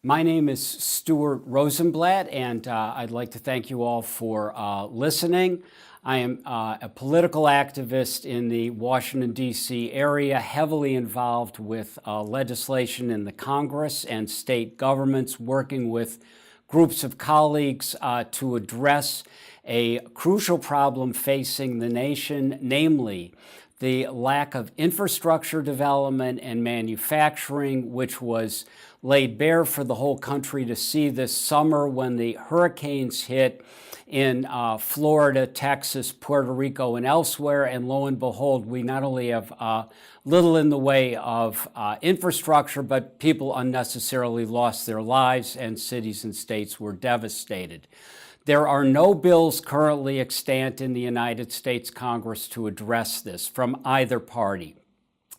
My name is Stuart Rosenblatt, and I'd like to thank you all for listening. I am a political activist in the Washington, D.C. area, heavily involved with legislation in the Congress and state governments, working with groups of colleagues to address a crucial problem facing the nation, namely the lack of infrastructure development and manufacturing, which was laid bare for the whole country to see this summer when the hurricanes hit in Florida, Texas, Puerto Rico, and elsewhere. And lo and behold, we not only have little in the way of infrastructure, but people unnecessarily lost their lives and cities and states were devastated. There are no bills currently extant in the United States Congress to address this from either party.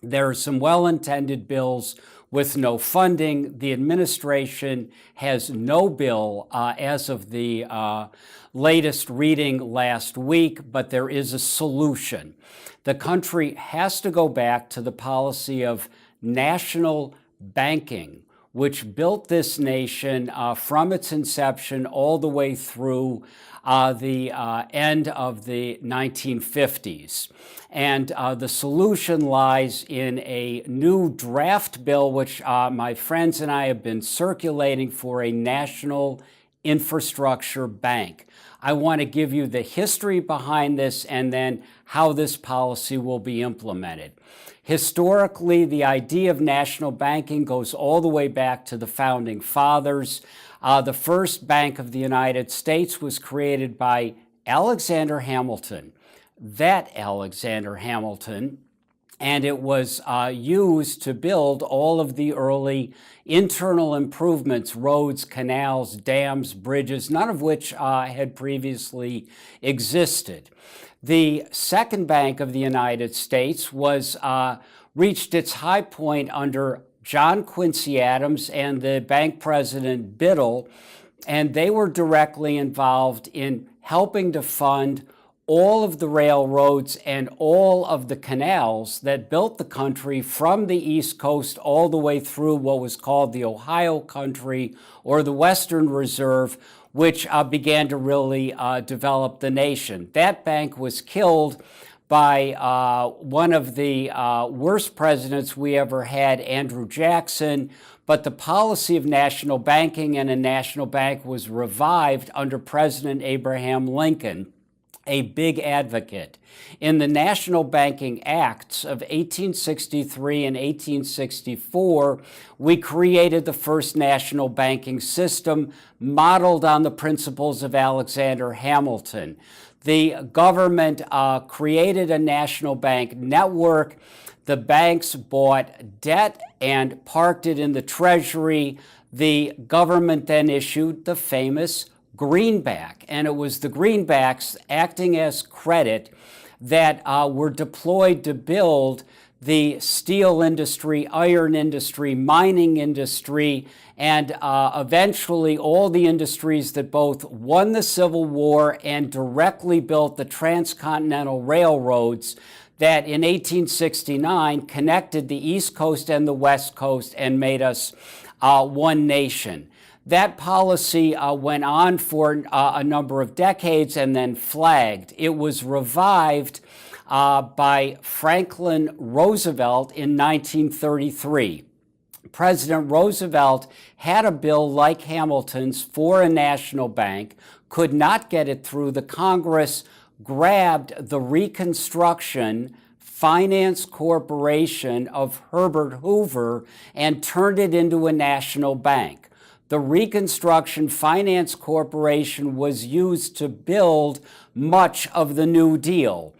There are some well-intended bills with no funding. The administration has no bill as of the latest reading last week, but there is a solution. The country has to go back to the policy of national banking, which built this nation from its inception all the way through the end of the 1950s. And the solution lies in a new draft bill, which my friends and I have been circulating, for a national infrastructure bank. I want to give you the history behind this and then how this policy will be implemented. Historically, the idea of national banking goes all the way back to the founding fathers. The first Bank of the United States was created by Alexander Hamilton, and it was used to build all of the early internal improvements, roads, canals, dams, bridges, none of which had previously existed. The second Bank of the United States was reached its high point under John Quincy Adams and the bank president Biddle, and they were directly involved in helping to fund all of the railroads and all of the canals that built the country from the East Coast all the way through what was called the Ohio Country or the Western Reserve, which began to really develop the nation. That bank was killed by one of the worst presidents we ever had, Andrew Jackson, but the policy of national banking and a national bank was revived under President Abraham Lincoln, a big advocate. In the National Banking Acts of 1863 and 1864, we created the first national banking system modeled on the principles of Alexander Hamilton. The government created a national bank network. The banks bought debt and parked it in the Treasury. The government then issued the famous greenback, and it was the greenbacks acting as credit that were deployed to build the steel industry, iron industry, mining industry, and eventually all the industries that both won the Civil War and directly built the transcontinental railroads that in 1869 connected the East Coast and the West Coast and made us one nation. That policy went on for a number of decades and then flagged. It was revived by Franklin Roosevelt in 1933. President Roosevelt had a bill like Hamilton's for a national bank, could not get it through. The Congress grabbed the Reconstruction Finance Corporation of Herbert Hoover and turned it into a national bank. The Reconstruction Finance Corporation was used to build much of the New Deal,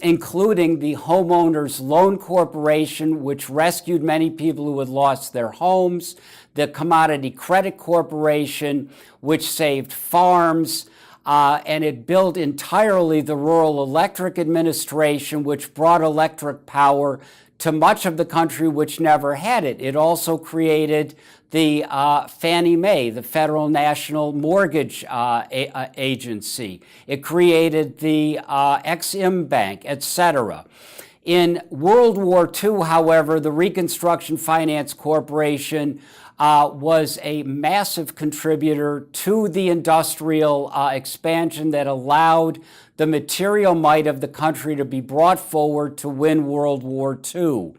including the Homeowners Loan Corporation, which rescued many people who had lost their homes, the Commodity Credit Corporation, which saved farms, and it built entirely the Rural Electric Administration, which brought electric power to much of the country which never had it. It also created the Fannie Mae, the Federal National Mortgage Agency. It created the Ex-Im Bank, etc. In World War II, however, the Reconstruction Finance Corporation was a massive contributor to the industrial expansion that allowed the material might of the country to be brought forward to win World War II.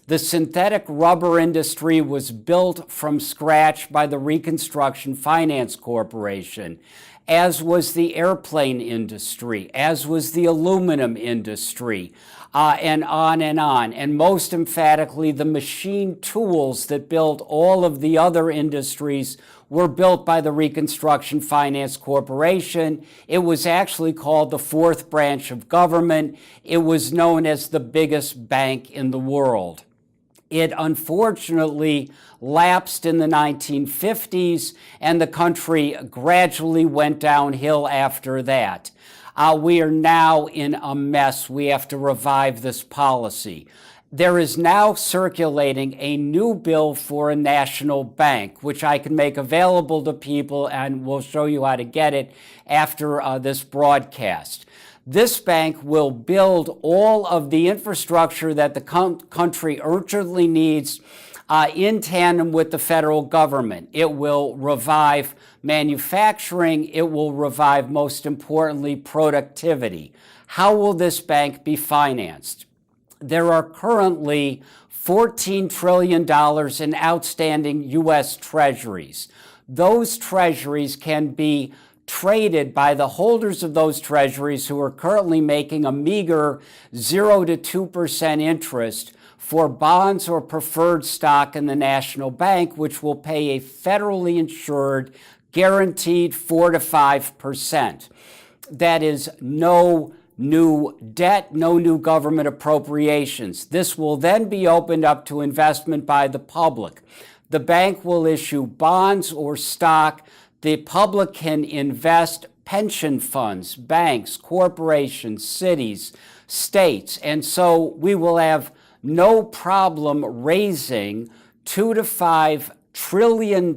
The synthetic rubber industry was built from scratch by the Reconstruction Finance Corporation, as was the airplane industry, as was the aluminum industry, and on and on. And most emphatically, the machine tools that built all of the other industries were built by the Reconstruction Finance Corporation. It was actually called the fourth branch of government. It was known as the biggest bank in the world. It unfortunately lapsed in the 1950s, and the country gradually went downhill after that. We are now in a mess. We have to revive this policy. There is now circulating a new bill for a national bank, which I can make available to people, and we'll show you how to get it after this broadcast. This bank will build all of the infrastructure that the country urgently needs in tandem with the federal government. It will revive manufacturing. It will revive, most importantly, productivity. How will this bank be financed? There are currently $14 trillion in outstanding U.S. treasuries. Those treasuries can be traded by the holders of those treasuries who are currently making a meager 0 to 2% interest for bonds or preferred stock in the national bank, which will pay a federally insured guaranteed 4 to 5%. That is no new debt, no new government appropriations. This will then be opened up to investment by the public. The bank will issue bonds or stock. The public can invest pension funds, banks, corporations, cities, states, and so we will have no problem raising $2 to $5 trillion.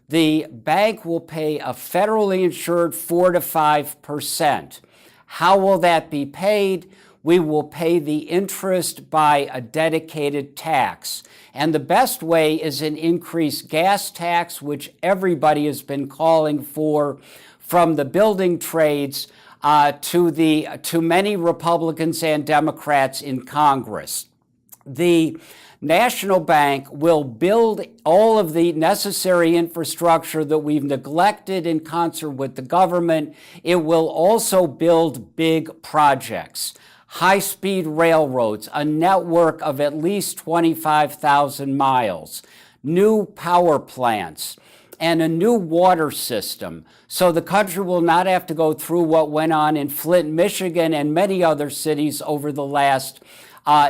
The bank will pay a federally insured 4 to 5%. How will that be paid? We will pay the interest by a dedicated tax. And the best way is an increased gas tax, which everybody has been calling for, from the building trades to many Republicans and Democrats in Congress. The National Bank will build all of the necessary infrastructure that we've neglected in concert with the government. It will also build big projects. High-speed railroads, a network of at least 25,000 miles, new power plants, and a new water system. So the country will not have to go through what went on in Flint, Michigan, and many other cities over the last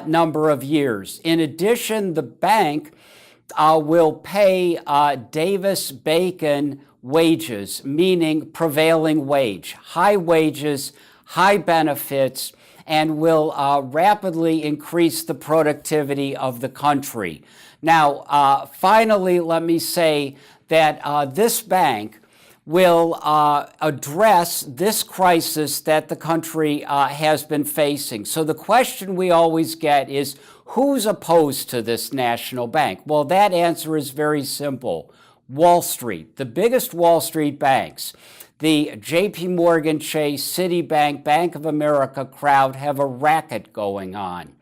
number of years. In addition, the bank will pay Davis-Bacon wages, meaning prevailing wage, high wages, high benefits, and will rapidly increase the productivity of the country. Now, finally, let me say that this bank will address this crisis that the country has been facing. So the question we always get is, who's opposed to this national bank? Well, that answer is very simple. Wall Street, the biggest Wall Street banks, the J.P. Morgan Chase, Citibank, Bank of America crowd have a racket going on.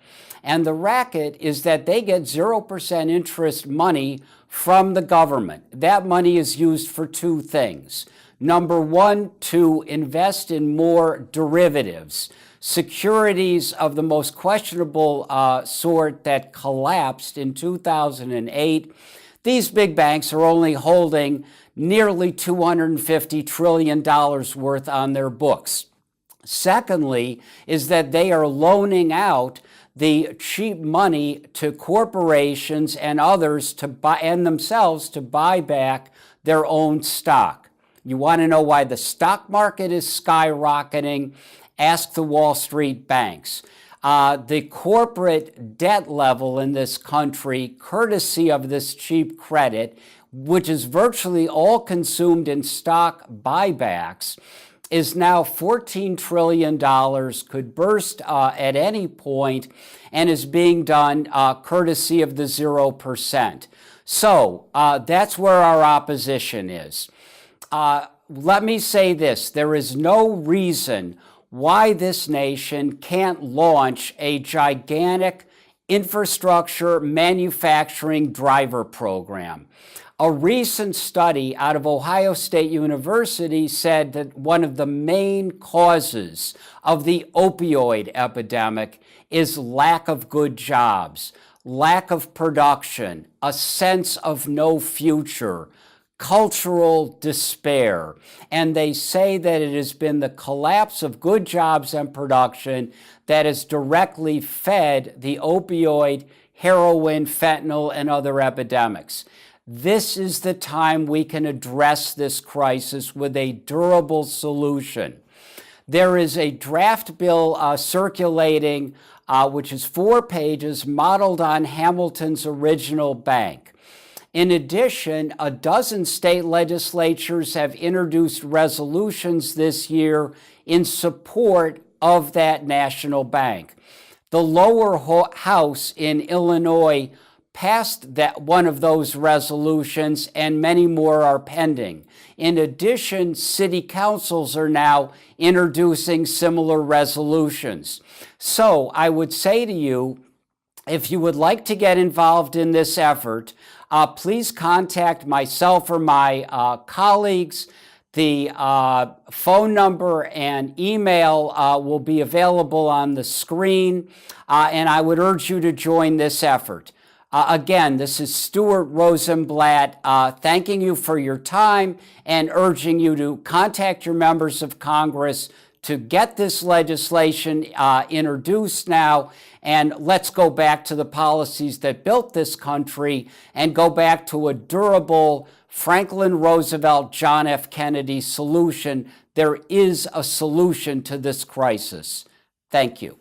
And the racket is that they get 0% interest money from the government. That money is used for two things. Number one, to invest in more derivatives, securities of the most questionable sort that collapsed in 2008. These big banks are only holding nearly $250 trillion worth on their books. Secondly, is that they are loaning out the cheap money to corporations and others to buy, and themselves to buy back their own stock. You want to know why the stock market is skyrocketing? Ask the Wall Street banks. The corporate debt level in this country, courtesy of this cheap credit, which is virtually all consumed in stock buybacks, is now $14 trillion, could burst at any point, and is being done courtesy of the 0%. So that's where our opposition is. Let me say this, there is no reason why this nation can't launch a gigantic infrastructure manufacturing driver program. A recent study out of Ohio State University said that one of the main causes of the opioid epidemic is lack of good jobs, lack of production, a sense of no future, cultural despair. And they say that it has been the collapse of good jobs and production that has directly fed the opioid, heroin, fentanyl, and other epidemics. This is the time we can address this crisis with a durable solution. There is a draft bill circulating, which is 4 pages, modeled on Hamilton's original bank. In addition, a dozen state legislatures have introduced resolutions this year in support of that national bank. The lower house in Illinois passed one of those resolutions, and many more are pending. In addition, city councils are now introducing similar resolutions. So I would say to you, if you would like to get involved in this effort, please contact myself or my colleagues. The phone number and email will be available on the screen, and I would urge you to join this effort. Again, this is Stuart Rosenblatt thanking you for your time and urging you to contact your members of Congress to get this legislation introduced now, and let's go back to the policies that built this country and go back to a durable Franklin Roosevelt, John F. Kennedy solution. There is a solution to this crisis. Thank you.